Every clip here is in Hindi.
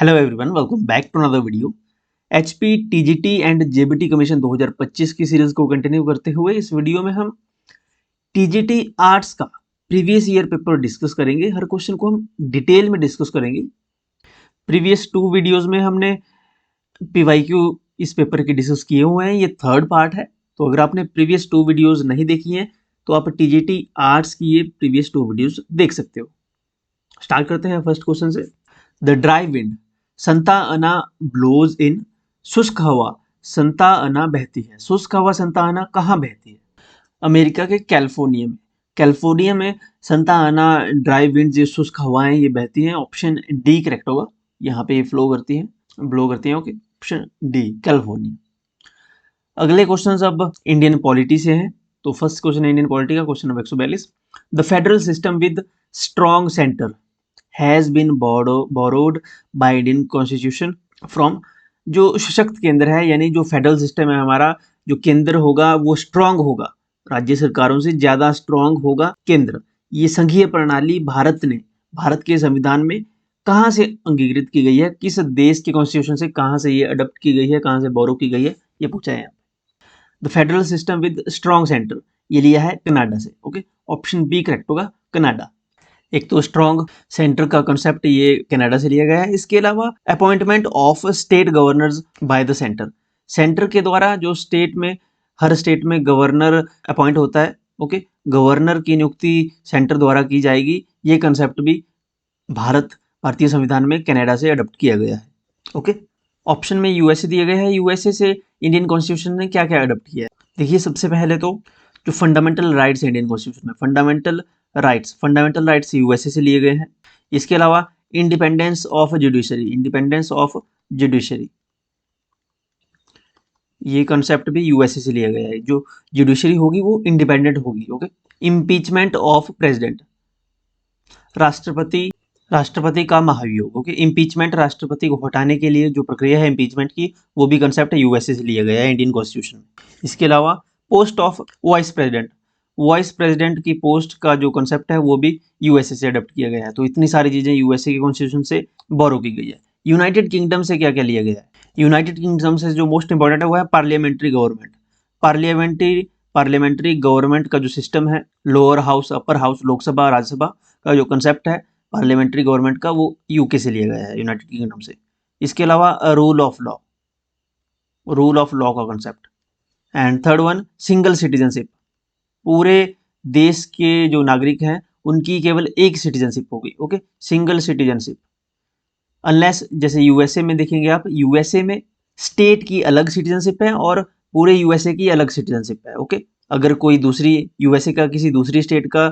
Hello everyone, welcome back to another video. HP TGT and JBT commission 2025 की सीरीज को कंटिन्यू करते हुए इस वीडियो में हम टीजीटी आर्ट्स का प्रीवियस ईयर पेपर डिस्कस करेंगे। हर क्वेश्चन को हम डिटेल में डिस्कस करेंगे। प्रीवियस 2 वीडियोस में हमने पीवाईक्यू इस पेपर के डिस्कस किए हुए हैं। ये थर्ड पार्ट है, तो अगर आपने प्रीवियस 2 वीडियोज नहीं देखी हैं तो आप टीजीटी आर्ट्स की ये प्रीवियस 2 वीडियोज देख सकते हो। स्टार्ट करते हैं फर्स्ट क्वेश्चन से। द ड्राई विंड संता अना ब्लोज इन। शुष्क हवा संता अना बहती है। शुष्क हवा संता अना कहाँ बहती है? अमेरिका के कैलिफोर्निया में। कैलिफोर्निया में संता अना ड्राई विंड जो शुष्क हवाएं ये बहती हैं। ऑप्शन डी करेक्ट होगा। यहाँ पे ये फ्लो करती हैं, ब्लो करती हैं। Okay, option D California. अगले क्वेश्चन अब इंडियन पॉलिटी से हैं। तो फर्स्ट क्वेश्चन है इंडियन पॉलिटी का, question number 142। The federal system with strong centre has been borrowed by Indian constitution from. जो सशक्त केंद्र है, यानी जो फेडरल सिस्टम है हमारा, जो केंद्र होगा वो स्ट्रांग होगा, राज्य सरकारों से ज्यादा स्ट्रांग होगा केंद्र। ये संघीय प्रणाली भारत के संविधान में कहाँ से अंगीकृत की गई है, किस देश के कॉन्स्टिट्यूशन से कहाँ से ये अडॉप्ट की गई है, कहाँ से बोरो की गई है, ये पूछा है। The federal system with strong centre ये लिया है कनाडा से। ओके, ऑप्शन बी करेक्ट होगा, कनाडा। एक तो स्ट्रॉन्ग सेंटर का कंसेप्ट ये कनाडा से लिया गया है। इसके अलावा appointment of state governors by the centre, centre के द्वारा जो स्टेट में, हर स्टेट में गवर्नर अपॉइंट होता है। ओके, गवर्नर की नियुक्ति सेंटर द्वारा की जाएगी। ये कंसेप्ट भी भारतीय संविधान में कनाडा से अडॉप्ट किया गया है। ओके, ऑप्शन में यूएसए दिया गया है। यूएसए से इंडियन कॉन्स्टिट्यूशन ने क्या क्या अडॉप्ट किया है? देखिए, सबसे पहले तो जो फंडामेंटल राइट्स इंडियन कॉन्स्टिट्यूशन में, फंडामेंटल राइट्स यूएसए से लिए गए हैं। इसके अलावा इंडिपेंडेंस ऑफ जुडिशरी, ये कंसेप्ट भी यूएसए से लिया गया है। जो जुडिशरी होगी वो इंडिपेंडेंट होगी। ओके, इम्पीचमेंट ऑफ प्रेसिडेंट, राष्ट्रपति का महाभियोग। ओके, इम्पीचमेंट, राष्ट्रपति को हटाने के लिए जो प्रक्रिया है इम्पीचमेंट की, वो भी कंसेप्ट यूएसए से लिया गया है इंडियन कॉन्स्टिट्यूशन में। इसके अलावा पोस्ट ऑफ वाइस प्रेसिडेंट की पोस्ट का जो कंसेप्ट है वो भी यूएसए से अडॉप्ट किया गया है। तो इतनी सारी चीजें यूएसए के कॉन्स्टिट्यूशन से बोरो की गई है। यूनाइटेड किंगडम से क्या क्या लिया गया है? यूनाइटेड किंगडम से जो मोस्ट इंपॉर्टेंट है वो है पार्लियामेंट्री गवर्नमेंट। पार्लियामेंट्री गवर्नमेंट का जो सिस्टम है, lower house, upper house, Lok Sabha, Rajya Sabha का जो कंसेप्ट है पार्लियामेंट्री गवर्नमेंट का, वो यूके से लिया गया है, यूनाइटेड किंगडम से। इसके अलावा रूल ऑफ लॉ का concept. And third one, single citizenship, पूरे देश के जो नागरिक हैं उनकी केवल एक सिटीजनशिप होगी। Okay, single citizenship. अनलेस जैसे यूएसए में देखेंगे आप, यूएसए में स्टेट की अलग सिटीजनशिप है और पूरे यूएसए की अलग सिटीजनशिप है। ओके, अगर कोई दूसरी यूएसए का किसी दूसरी स्टेट का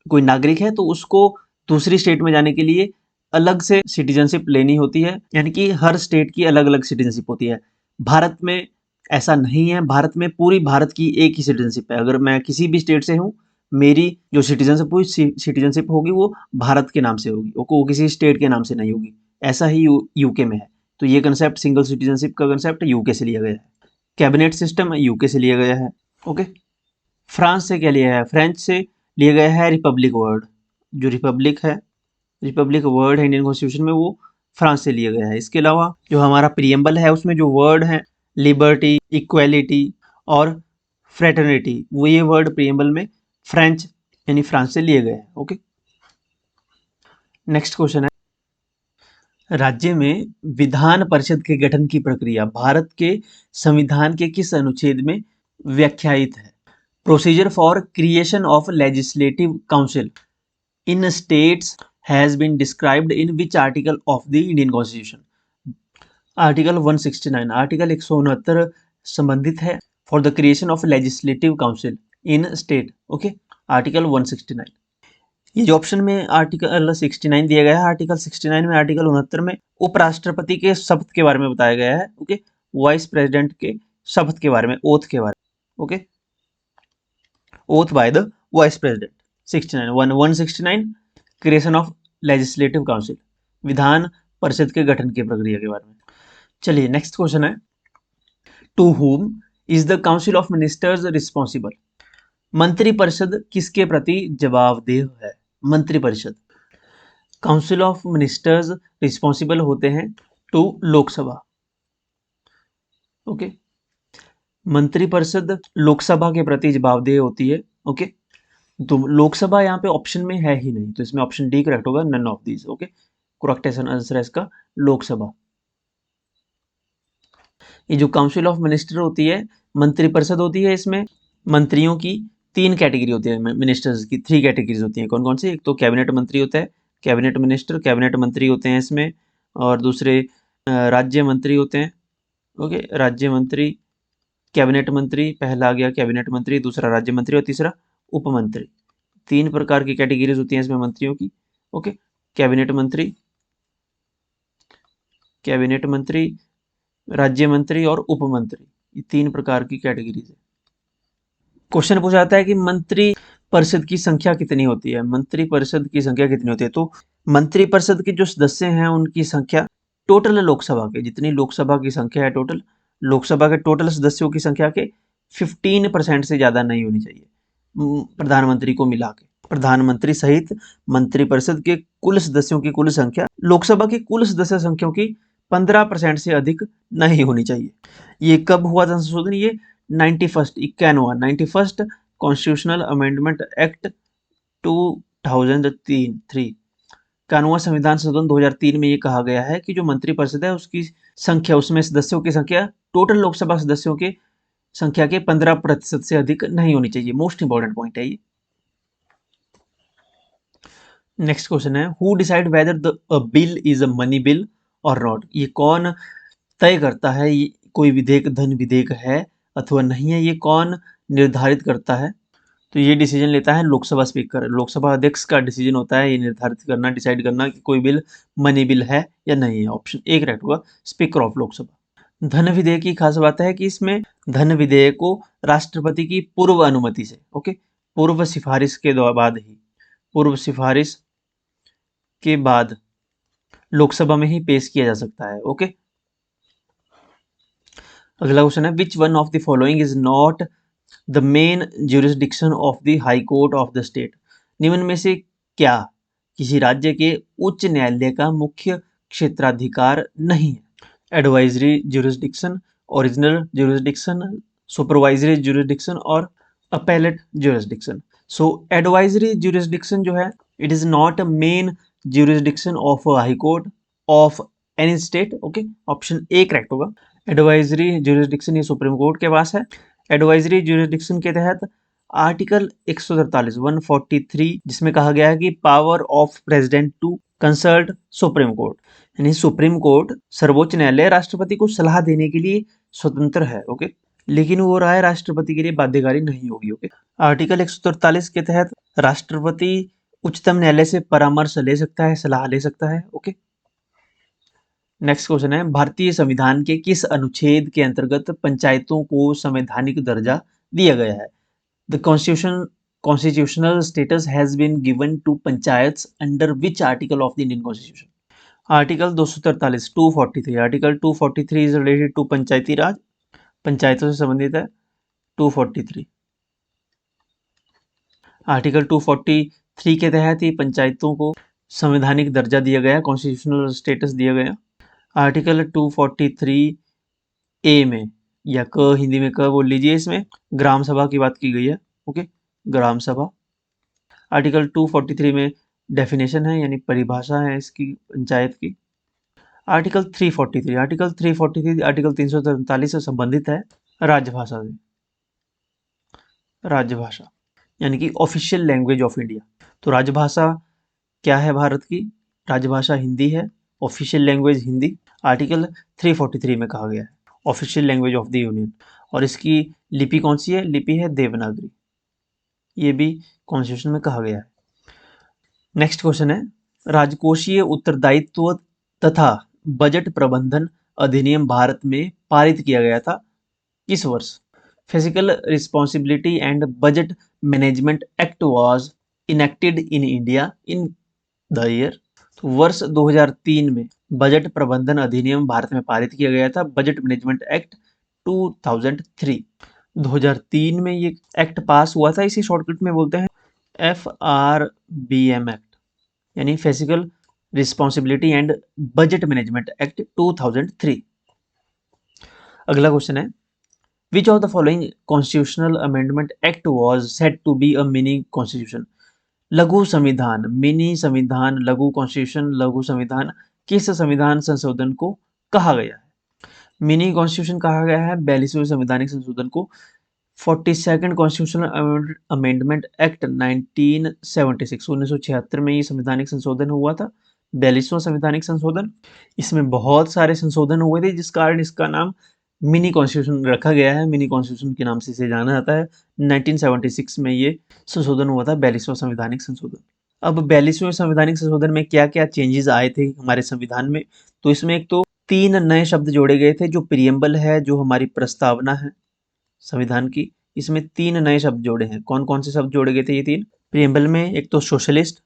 कोई नागरिक है तो उसको दूसरी स्टेट में जाने के लिए अलग से सिटीजनशिप लेनी होती है, यानी कि हर स्टेट की अलग अलग सिटीजनशिप होती है। भारत में ऐसा नहीं है। भारत में पूरी भारत की एक ही सिटीजनशिप है। अगर मैं किसी भी स्टेट से हूँ, मेरी जो सिटीजनशिप होगी वो भारत के नाम से होगी, वो किसी स्टेट के नाम से नहीं होगी। ऐसा ही यूके में है। तो ये कंसेप्ट, सिंगल सिटीजनशिप का कंसेप्ट, यूके से लिया गया है। कैबिनेट सिस्टम यूके से लिया गया है। ओके, फ्रांस से क्या लिया है? फ्रेंच से लिया गया है रिपब्लिक वर्ड। जो रिपब्लिक वर्ड है इंडियन कॉन्स्टिट्यूशन में, वो फ्रांस से लिया गया है। इसके अलावा जो हमारा प्रियम्बल है उसमें जो वर्ड है लिबर्टी, इक्वेलिटी और फ्रेटर्निटी, वो ये वर्ड प्रियम्बल में फ्रेंच यानी फ्रांस से लिए गए हैं। ओके, नेक्स्ट क्वेश्चन है, राज्य में विधान परिषद के गठन की प्रक्रिया भारत के संविधान के किस अनुच्छेद में व्याख्यायित है? Procedure for creation of legislative council in states has been described in which article of the Indian constitution? Article 169, article 169 संबंधित है for the creation of legislative council in state. Okay, article 169। ये जो ऑप्शन में आर्टिकल 69 दिया गया है, आर्टिकल 69 में, आर्टिकल 69 में उपराष्ट्रपति के शपथ के बारे में बताया गया है। ओके, वाइस प्रेसिडेंट के शपथ के बारे में, ओथ के बारे में। Okay, oath by the vice president. 169 creation of legislative council, Vidhan Parishad के गठन की प्रक्रिया के बारे में। चलिए नेक्स्ट क्वेश्चन है, to whom is the council of ministers responsible? मंत्रिपरिषद किसके प्रति जवाबदेह है? मंत्रिपरिषद, काउंसिल ऑफ मिनिस्टर्स रिस्पॉन्सिबल होते हैं टू लोकसभा। ओके, मंत्रिपरिषद लोकसभा के प्रति जवाबदेह होती है। ओके, तो लोकसभा यहाँ पे ऑप्शन में है ही नहीं, तो इसमें ऑप्शन डी करेक्ट होगा, none of these. Okay, correct answer है इसका लोकसभा। ये जो काउंसिल ऑफ मिनिस्टर होती है, मंत्रिपरिषद होती है, इसमें मंत्रियों की 3 कैटेगरी होती है, मिनिस्टर्स की 3 कैटेगरीज होती हैं। कौन कौन सी? एक तो कैबिनेट मंत्री होता है, कैबिनेट मिनिस्टर, कैबिनेट मंत्री होते हैं इसमें, और दूसरे राज्य मंत्री होते हैं। ओके, राज्य मंत्री, कैबिनेट मंत्री, पहला आ गया कैबिनेट मंत्री, दूसरा राज्य मंत्री और तीसरा उप मंत्री। 3 प्रकार की कैटेगरीज होती हैं इसमें मंत्रियों की। ओके, कैबिनेट मंत्री, कैबिनेट मंत्री, राज्य मंत्री और उप मंत्री, ये 3 प्रकार की कैटेगरीज है। क्वेश्चन पूछा जाता है कि मंत्री परिषद की संख्या कितनी होती है? मंत्री परिषद की संख्या कितनी होती है? तो मंत्री परिषद के जो सदस्य हैं उनकी संख्या टोटल लोकसभा के, जितनी लोकसभा की संख्या है टोटल, लोकसभा के टोटल सदस्यों की संख्या के 15% से ज्यादा नहीं होनी चाहिए प्रधानमंत्री को मिला के। प्रधानमंत्री सहित मंत्रिपरिषद के कुल सदस्यों की कुल संख्या लोकसभा की कुल सदस्य संख्या की 15% से अधिक नहीं होनी चाहिए। ये कब हुआ था संशोधन? ये 91st कॉन्स्टिट्यूशनल अमेंडमेंट एक्ट 2003 कानून संविधान संशोधन 2003 में ये कहा गया है कि जो मंत्रिपरिषद है उसकी संख्या, उसमें सदस्यों की संख्या टोटल लोकसभा सदस्यों के संख्या के 15% से अधिक नहीं होनी चाहिए। मोस्ट इंपॉर्टेंट पॉइंट है ये। नेक्स्ट क्वेश्चन है, who decide whether the bill is a money bill और नॉट? ये कौन तय करता है ये कोई विधेयक धन विधेयक है अथवा नहीं है? ये कौन निर्धारित करता है? तो ये डिसीजन लेता है लोकसभा स्पीकर, लोकसभा अध्यक्ष का डिसीजन होता है ये निर्धारित करना, डिसाइड करना कि कोई बिल मनी बिल है या नहीं है। ऑप्शन ए करेक्ट होगा, स्पीकर ऑफ लोकसभा। धन विधेयक की खास बात है कि इसमें धन विधेयक को राष्ट्रपति की पूर्व अनुमति से, ओके, पूर्व सिफारिश के बाद ही, पूर्व सिफारिश के बाद लोकसभा में ही पेश किया जा सकता है। ओके, अगला क्वेश्चन है, which one of the following is not the main jurisdiction of the high court of the state? निम्न में से क्या किसी राज्य के उच्च न्यायालय का मुख्य क्षेत्राधिकार नहीं है? Advisory jurisdiction, original jurisdiction, supervisory jurisdiction और अपेलेट ज्यूरिसडिक्शन। सो एडवाइजरी ज्यूरिसडिक्शन जो है, it is not a main jurisdiction of high court of any state. Okay, option A correct होगा। एडवाइजरी ज्यूरिसडिक्शन ये सुप्रीम कोर्ट के पास है। एडवाइजरी ज्यूरिसडिक्शन के तहत आर्टिकल 143 जिसमें कहा गया है कि power of president to consult supreme court, यानी सुप्रीम कोर्ट, सर्वोच्च न्यायालय राष्ट्रपति को सलाह देने के लिए स्वतंत्र है। ओके, लेकिन वो राय राष्ट्रपति के लिए बाध्यकारी नहीं होगी। ओके, आर्टिकल 143 के तहत राष्ट्रपति उच्चतम न्यायालय से परामर्श ले सकता है, सलाह ले सकता है। ओके, नेक्स्ट क्वेश्चन है, भारतीय संविधान के किस अनुच्छेद के अंतर्गत पंचायतों को संवैधानिक दर्जा दिया गया है? The constitutional status has been given to panchayats under which article of the Indian Constitution? Article 243 243, article 243 is related to Panchayati Raj, पंचायतों से संबंधित है 243। आर्टिकल 243 के तहत ही पंचायतों को संवैधानिक दर्जा दिया गया, कॉन्स्टिट्यूशनल स्टेटस दिया गया। आर्टिकल 243 ए में, या क हिंदी में क बोल लीजिए, इसमें ग्राम सभा की बात की गई है। ओके, ग्राम सभा। आर्टिकल 243 में डेफिनेशन है, यानी परिभाषा है इसकी पंचायत की। आर्टिकल 343, आर्टिकल 343 से संबंधित है राजभाषा से, राजभाषा यानी कि ऑफिशियल लैंग्वेज ऑफ इंडिया। तो राजभाषा क्या है भारत की? राजभाषा हिंदी है, ऑफिशियल लैंग्वेज हिंदी। आर्टिकल 343 में कहा गया है official language of the union, और इसकी लिपि कौन सी है? लिपि है देवनागरी, ये भी कॉन्स्टिट्यूशन में कहा गया है। नेक्स्ट क्वेश्चन है, राजकोषीय उत्तरदायित्व तथा बजट प्रबंधन अधिनियम भारत में पारित किया गया था किस वर्ष? Physical responsibility and budget management act was enacted in India in the year. तो वर्ष 2003 में बजट प्रबंधन अधिनियम भारत में पारित किया गया था, बजट मैनेजमेंट एक्ट 2003। 2003 में ये एक्ट पास हुआ था, इसी शॉर्टकट में बोलते हैं FRBM एक्ट, यानी physical responsibility and budget management act 2003। अगला क्वेश्चन है, which of the following constitutional amendment act was set to be a mini constitution? लघु संविधान, मिनी संविधान, लघु कॉन्स्टिट्यूशन, लघु संविधान, किस संविधान संशोधन को कहा गया है? मिनी कॉन्स्टिट्यूशन कहा गया है 42वें संवैधानिक संशोधन को। 42nd कॉन्स्टिट्यूशनल अमेंडमेंट एक्ट 1976 में ये संवैधानिक संशोधन हुआ था, 42वां संवैधानिक संशोधन। इसमें बहुत सारे संशोधन हुए थे जिस कारण इसका नाम मिनी कॉन्स्टिट्यूशन रखा गया है, मिनी कॉन्स्टिट्यूशन के नाम से इसे जाना जाता है। 1976 में ये संशोधन हुआ था, 42वां संवैधानिक संशोधन। अब 42वें संवैधानिक संशोधन में क्या क्या चेंजेस आए थे हमारे संविधान में? तो इसमें एक तो 3 नए शब्द जोड़े गए थे, जो प्रियम्बल है, जो हमारी प्रस्तावना है संविधान की, इसमें 3 नए शब्द जोड़े हैं। कौन कौन से शब्द जोड़े गए थे ये 3 प्रियम्बल में? एक तो सोशलिस्ट,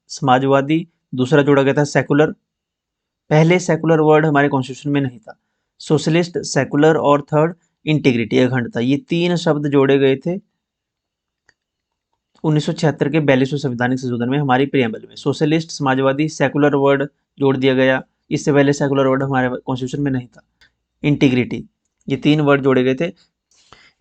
समाजवादी, दूसरा जोड़ा गया था सेकुलर। पहले सेकुलर वर्ड हमारे कॉन्स्टिट्यूशन में नहीं था, सोशलिस्ट, सेकुलर और थर्ड इंटीग्रिटी, अखंडता। ये 3 शब्द जोड़े गए थे 1976 के 42वें संवैधानिक संशोधन में हमारी प्रियम्बल में। सोशलिस्ट, समाजवादी, सेकुलर वर्ड जोड़ दिया गया। इससे पहले सेकुलर वर्ड हमारे कॉन्स्टिट्यूशन में नहीं था। इंटीग्रिटी, ये 3 वर्ड जोड़े गए थे।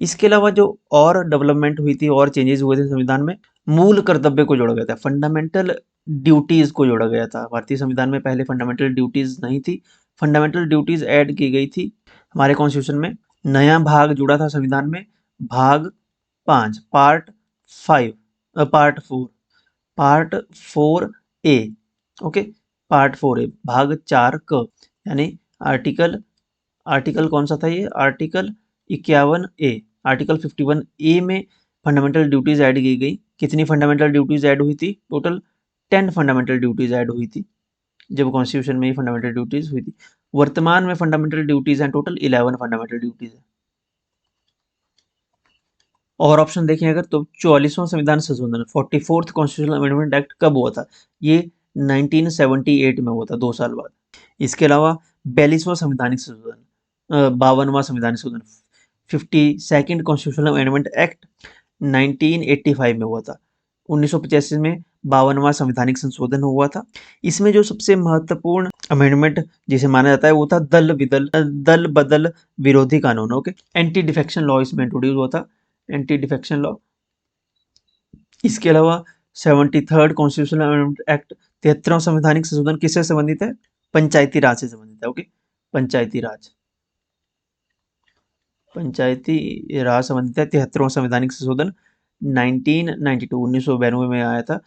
इसके अलावा जो और डेवलपमेंट हुई थी और चेंजेस हुए थे संविधान में, मूल कर्तव्य को जोड़ा गया था, फंडामेंटल ड्यूटीज को जोड़ा गया था। भारतीय संविधान में पहले फंडामेंटल ड्यूटीज नहीं थी, फंडामेंटल ड्यूटीज ऐड की गई थी हमारे कॉन्स्टिट्यूशन में। नया भाग जुड़ा था संविधान में, भाग 5, पार्ट 4 ए, ओके, पार्ट 4 ए, भाग 4 क, यानी आर्टिकल कौन सा था ये? आर्टिकल 51 ए, आर्टिकल 51 ए में फंडामेंटल ड्यूटीज ऐड की गई। कितनी फंडामेंटल ड्यूटीज ऐड हुई थी? टोटल 10 फंडामेंटल ड्यूटीज ऐड हुई थी जब कॉन्स्टिट्यूशन में ये फंडामेंटल ड्यूटीज हुई थी। वर्तमान में फंडामेंटल ड्यूटीज हैं टोटल 11 फंडामेंटल ड्यूटीज है। और ऑप्शन देखें अगर तो 44वां संविधान संशोधन, 44th कॉन्स्टिट्यूशनल अमेंडमेंट एक्ट कब हुआ था? ये 1978 में हुआ था, 2 साल बाद। इसके अलावा 42वां संवैधानिक संशोधन, 52वां संवैधानिक संशोधन, 52nd कॉन्स्टिट्यूशनल अमेंडमेंट एक्ट 1985 में हुआ था। 1985 में 52वां संवैधानिक संशोधन हुआ था। इसमें जो सबसे महत्वपूर्ण अमेंडमेंट जिसे माना जाता है वो था दल बदल विरोधी कानून, ओके, एंटी डिफेक्शन लॉ इसमें इंट्रोड्यूस हुआ था, एंटी डिफेक्शन लॉ। इसके अलावा 73rd कॉन्स्टिट्यूशनल अमेंडमेंट एक्ट, 73वां संवैधानिक संशोधन किससे संबंधित है? पंचायती राज से संबंधित है, ओके, पंचायती राज संबंधित है। 73वां संवैधानिक संशोधन 1992 में आया था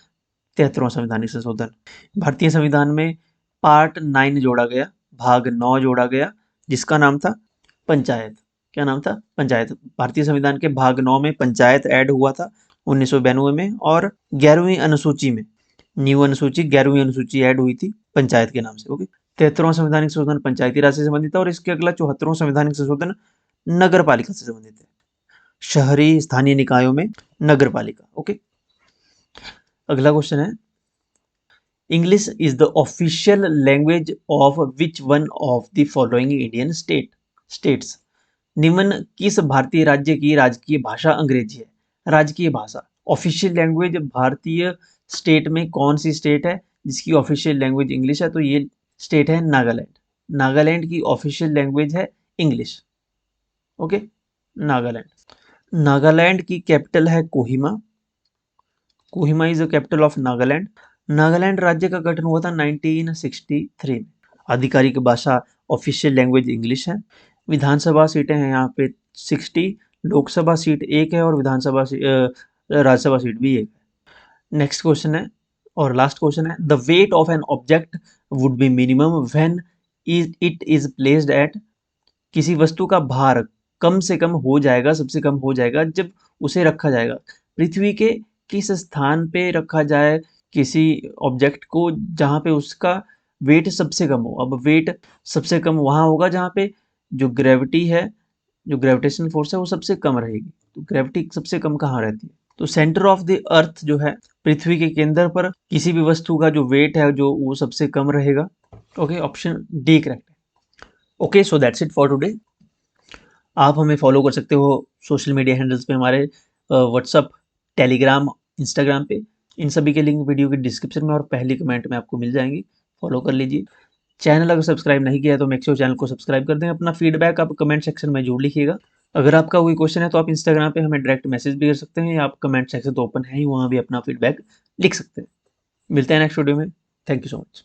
73वां संवैधानिक संशोधन। भारतीय संविधान में पार्ट 9 जोड़ा गया, भाग 9 जोड़ा गया, जिसका नाम था पंचायत। क्या नाम था? पंचायत। भारतीय संविधान के भाग 9 में पंचायत ऐड हुआ था 1992 में, और 11वीं अनुसूची में, न्यू अनुसूची 11वीं अनुसूची ऐड हुई थी पंचायत के नाम से, ओके। 73वां संवैधानिक संशोधन पंचायती राज से संबंधित है, और इसके अगला 74वां संवैधानिक संशोधन नगर पालिका से संबंधित है, शहरी स्थानीय निकायों में नगर पालिका, ओके। अगला क्वेश्चन है, English is the official language of which one of the following Indian states? निम्न किस भारतीय राज्य की राजकीय भाषा अंग्रेजी है? राजकीय भाषा, ऑफिशियल लैंग्वेज भारतीय स्टेट में कौन सी स्टेट है जिसकी ऑफिशियल लैंग्वेज इंग्लिश है? तो ये स्टेट है नागालैंड। नागालैंड की ऑफिशियल लैंग्वेज है इंग्लिश, ओके, नागालैंड। नागालैंड की कैपिटल है Kohima. Kohima is the capital of Nagaland. Nagaland राज्य का गठन हुआ था 1963 में। आधिकारिक भाषा ऑफिशियल लैंग्वेज इंग्लिश है। विधानसभा सीटें हैं यहाँ पे 60, लोकसभा सीट 1 है, और विधानसभा राज्यसभा सीट भी 1 है। नेक्स्ट क्वेश्चन है और लास्ट क्वेश्चन है, the weight of an object would be minimum when it is placed at? किसी वस्तु का भार कम से कम हो जाएगा, सबसे कम हो जाएगा जब उसे रखा जाएगा। पृथ्वी के किस स्थान पे रखा जाए किसी ऑब्जेक्ट को जहाँ पे उसका वेट सबसे कम हो? अब वेट सबसे कम वहाँ होगा जहाँ पे जो ग्रेविटी है, जो ग्रेविटेशन फोर्स है वो सबसे कम रहेगी। तो ग्रेविटी सबसे कम कहाँ रहती है? तो सेंटर ऑफ द अर्थ जो है, पृथ्वी के केंद्र पर किसी भी वस्तु का जो वेट है जो वो सबसे कम रहेगा, ओके, ऑप्शन डी करेक्ट है। Okay, so that's it for today. आप हमें फॉलो कर सकते हो सोशल मीडिया हैंडल्स पे, हमारे व्हाट्सअप, टेलीग्राम, इंस्टाग्राम पे। इन सभी के लिंक वीडियो के डिस्क्रिप्शन में और पहली कमेंट में आपको मिल जाएंगी, फॉलो कर लीजिए। चैनल अगर सब्सक्राइब नहीं किया है तो मेक श्योर चैनल को सब्सक्राइब कर दें। अपना फीडबैक आप कमेंट सेक्शन में जरूर लिखिएगा। अगर आपका कोई क्वेश्चन है तो आप इंस्टाग्राम पे हमें डायरेक्ट मैसेज भी कर सकते हैं, या आप कमेंट सेक्शन तो ओपन है ही, वहाँ भी अपना फीडबैक लिख सकते हैं। मिलते हैं नेक्स्ट वीडियो में। Thank you so much.